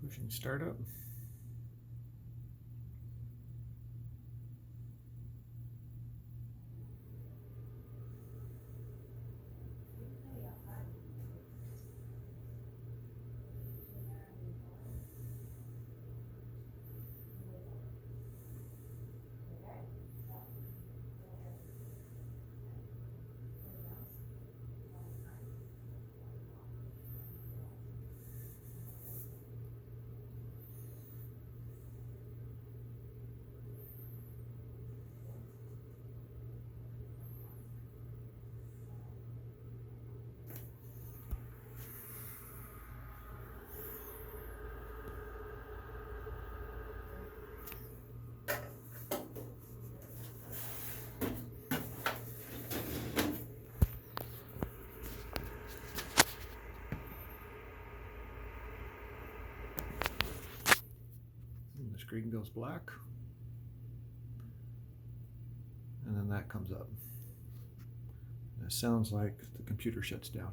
Pushing startup. And the screen goes black. And then that comes up. And it sounds like the computer shuts down.